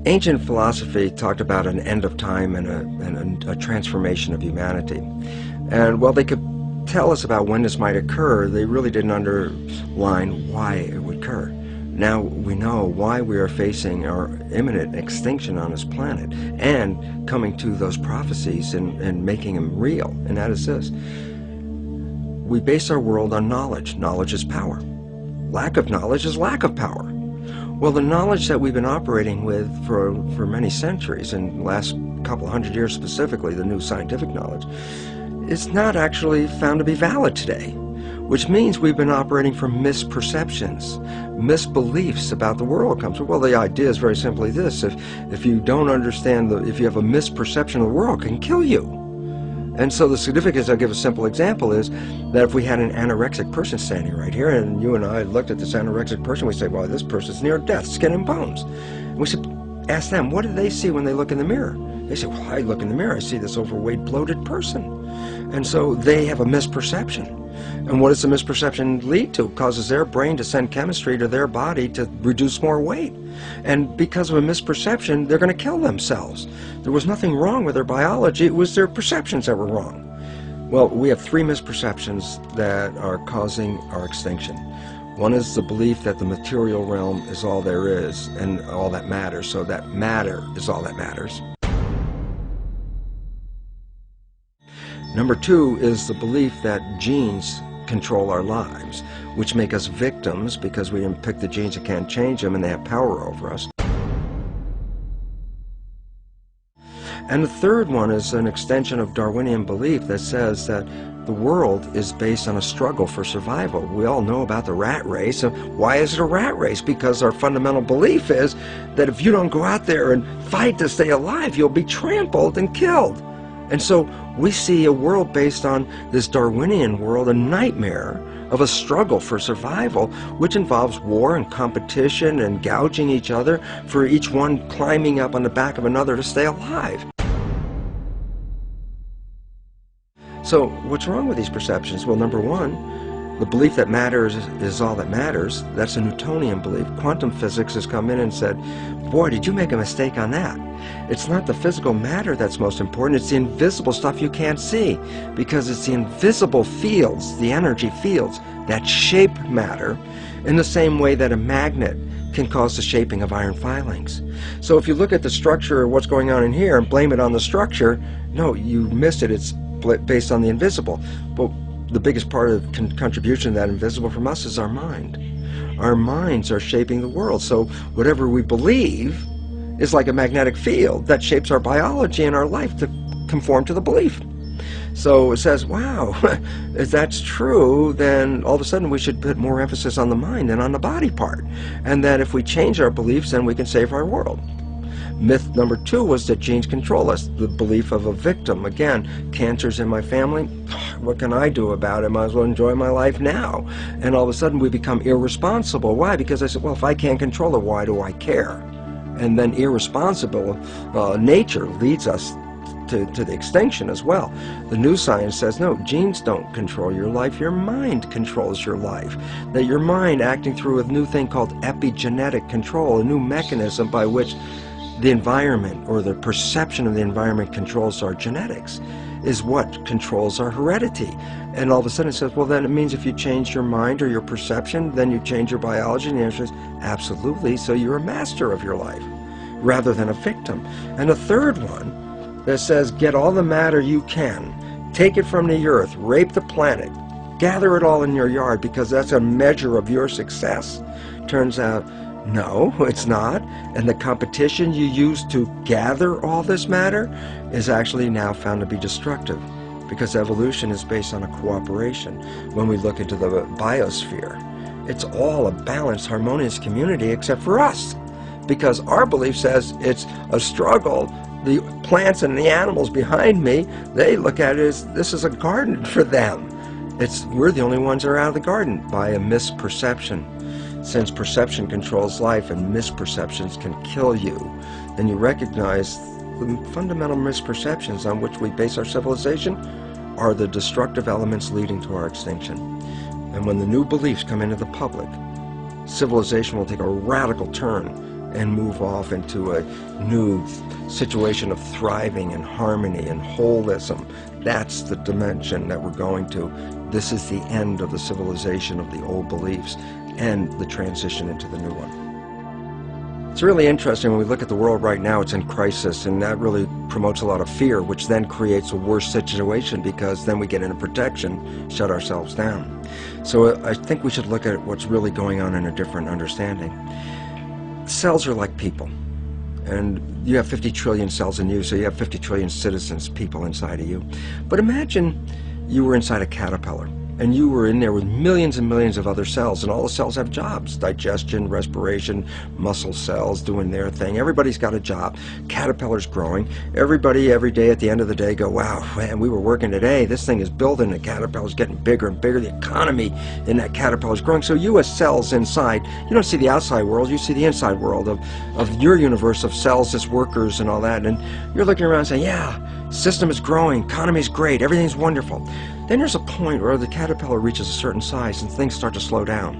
Ancient philosophy talked about an end of time and a transformation of humanity. And while they could tell us about when this might occur, they really didn't underline why it would occur. Now we know why we are facing our imminent extinction on this planet and coming to those prophecies and making them real. And that is this. We base our world on knowledge. Knowledge is power. Lack of knowledge is lack of power. Well, the knowledge that we've been operating with for many centuries, and the last couple hundred years specifically, the new scientific knowledge, is not actually found to be valid today, which means we've been operating from misperceptions, misbeliefs about the world comes from. Well, the idea is very simply this: if you don't understand, if you have a misperception of the world, it can kill you. And so the significance, I'll give a simple example, is that if we had an anorexic person standing right here, and you and I looked at this anorexic person, we say, well, this person's near death, skin and bones. And we should ask them, what do they see when they look in the mirror? They say, well, I look in the mirror, I see this overweight, bloated person. And so they have a misperception. And what does the misperception lead to? It causes their brain to send chemistry to their body to reduce more weight. And because of a misperception, they're going to kill themselves. There was nothing wrong with their biology, it was their perceptions that were wrong. Well, we have three misperceptions that are causing our extinction. One is the belief that the material realm is all there is and all that matters, so that matter is all that matters. Number two is the belief that genes control our lives, which make us victims because we didn't pick the genes and can't change them and they have power over us. And the third one is an extension of Darwinian belief that says that the world is based on a struggle for survival. We all know about the rat race. And why is it a rat race? Because our fundamental belief is that if you don't go out there and fight to stay alive, you'll be trampled and killed. And so we see a world based on this Darwinian world, a nightmare of a struggle for survival, which involves war and competition and gouging each other for each one climbing up on the back of another to stay alive. So what's wrong with these perceptions? Well, number one, the belief that matters is all that matters. That's a Newtonian belief. Quantum physics has come in and said, boy, did you make a mistake on that. It's not the physical matter that's most important, it's the invisible stuff you can't see, because it's the invisible fields, the energy fields, that shape matter in the same way that a magnet can cause the shaping of iron filings. So if you look at the structure of what's going on in here and blame it on the structure, no, you missed it. It's based on the invisible. But the biggest part of contribution to that invisible from us is our mind. Our minds are shaping the world. So whatever we believe is like a magnetic field that shapes our biology and our life to conform to the belief. So it says, wow, if that's true, then all of a sudden we should put more emphasis on the mind than on the body part. And that if we change our beliefs, then we can save our world. Myth number two was that genes control us, the belief of a victim. Again, cancer's in my family, what can I do about it? Might as well enjoy my life now. And all of a sudden we become irresponsible. Why? Because I said, well, if I can't control it, why do I care? And then irresponsible nature leads us to the extinction as well. The new science says, no, genes don't control your life, your mind controls your life. That your mind, acting through a new thing called epigenetic control, a new mechanism by which the environment or the perception of the environment controls our genetics, is what controls our heredity. And all of a sudden it says, well, then it means if you change your mind or your perception, then you change your biology. And the answer is absolutely. So you're a master of your life rather than a victim. And a third one that says, get all the matter you can, take it from the earth, rape the planet, gather it all in your yard because that's a measure of your success. Turns out, no, it's not. And the competition you use to gather all this matter is actually now found to be destructive, because evolution is based on a cooperation. When we look into the biosphere, it's all a balanced, harmonious community except for us, because our belief says it's a struggle. The plants and the animals behind me, they look at it as this is a garden for them. We're the only ones that are out of the garden by a misperception. Since perception controls life and misperceptions can kill you, then you recognize the fundamental misperceptions on which we base our civilization are the destructive elements leading to our extinction. And when the new beliefs come into the public, civilization will take a radical turn and move off into a new situation of thriving and harmony and holism. That's the dimension that we're going to. This is the end of the civilization of the old beliefs and the transition into the new one. It's really interesting when we look at the world right now. It's in crisis, and that really promotes a lot of fear, which then creates a worse situation, because then we get into protection, shut ourselves down. So I think we should look at what's really going on in a different understanding. Cells are like people, and you have 50 trillion cells in you, so you have 50 trillion citizens, people inside of you. But imagine you were inside a caterpillar, and you were in there with millions and millions of other cells, and all the cells have jobs: digestion, respiration, muscle cells doing their thing. Everybody's got a job. Caterpillar's growing. Everybody every day at the end of the day go, wow, man, we were working today. This thing is building. The caterpillar's getting bigger and bigger. The economy in that caterpillar's growing. So you as cells inside, you don't see the outside world, you see the inside world of your universe of cells as workers and all that. And you're looking around saying, yeah, system is growing, economy's great, everything's wonderful. Then there's a point where the caterpillar reaches a certain size and things start to slow down.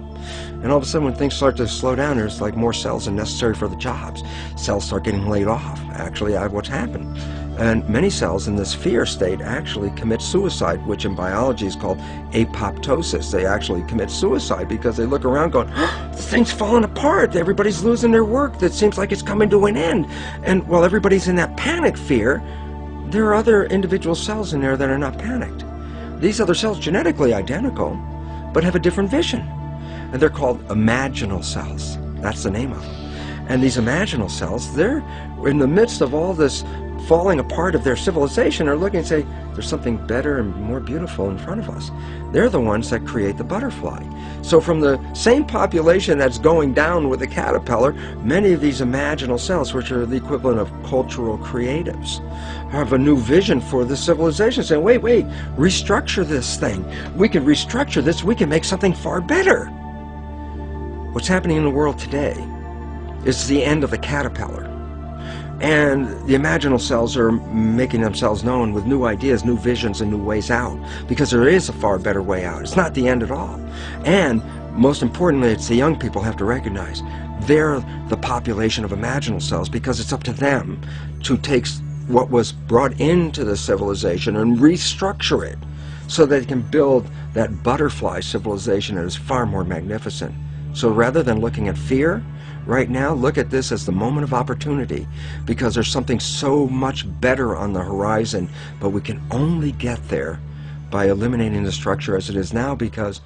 And all of a sudden when things start to slow down, there's like more cells than necessary for the jobs. Cells start getting laid off. Actually, what's happened. And many cells in this fear state actually commit suicide, which in biology is called apoptosis. They actually commit suicide because they look around going, oh, the thing's falling apart. Everybody's losing their work. That seems like it's coming to an end. And while everybody's in that panic fear, there are other individual cells in there that are not panicked. These other cells, genetically identical, but have a different vision. And they're called imaginal cells. That's the name of them. And these imaginal cells, they're in the midst of all this falling apart of their civilization, are looking and say, there's something better and more beautiful in front of us. They're the ones that create the butterfly. So from the same population that's going down with the caterpillar, many of these imaginal cells, which are the equivalent of cultural creatives, have a new vision for the civilization, saying, wait, restructure this thing. We can restructure this. We can make something far better. What's happening in the world today is the end of the caterpillar. And the imaginal cells are making themselves known with new ideas, new visions, and new ways out, because there is a far better way out. It's not the end at all. And most importantly, it's the young people have to recognize they're the population of imaginal cells, because it's up to them to take what was brought into the civilization and restructure it so they can build that butterfly civilization that is far more magnificent. So rather than looking at fear, right now, look at this as the moment of opportunity, because there's something so much better on the horizon, but we can only get there by eliminating the structure as it is now, because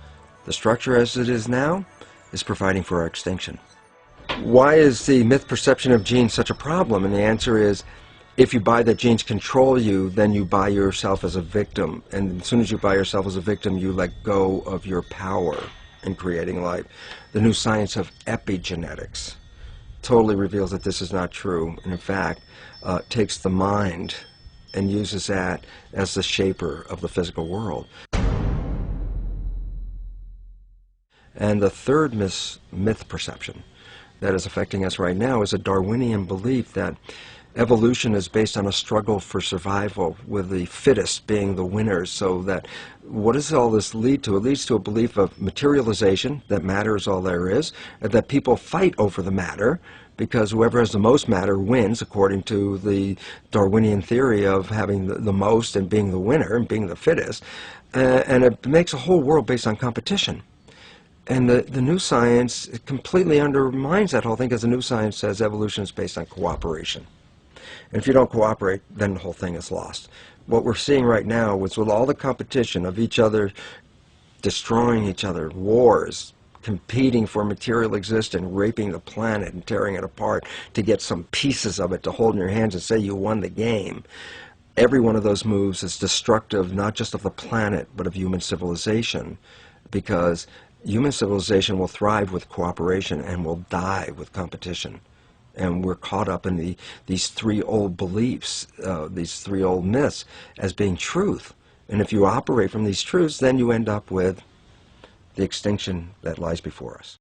the structure as it is now is providing for our extinction. Why is the myth perception of genes such a problem? And the answer is, if you buy that genes control you, then you buy yourself as a victim. And as soon as you buy yourself as a victim, you let go of your power in creating life. The new science of epigenetics totally reveals that this is not true, and in fact takes the mind and uses that as the shaper of the physical world. And the third myth perception that is affecting us right now is a Darwinian belief that evolution is based on a struggle for survival, with the fittest being the winners. So that, what does all this lead to? It leads to a belief of materialization, that matter is all there is, and that people fight over the matter, because whoever has the most matter wins, according to the Darwinian theory of having the most and being the winner and being the fittest. And it makes a whole world based on competition. And the new science completely undermines that whole thing, because the new science says evolution is based on cooperation. And if you don't cooperate, then the whole thing is lost. What we're seeing right now is, with all the competition of each other destroying each other, wars, competing for material existence, raping the planet and tearing it apart to get some pieces of it to hold in your hands and say you won the game. Every one of those moves is destructive, not just of the planet, but of human civilization, because human civilization will thrive with cooperation and will die with competition. And we're caught up in these three old beliefs, these three old myths, as being truth. And if you operate from these truths, then you end up with the extinction that lies before us.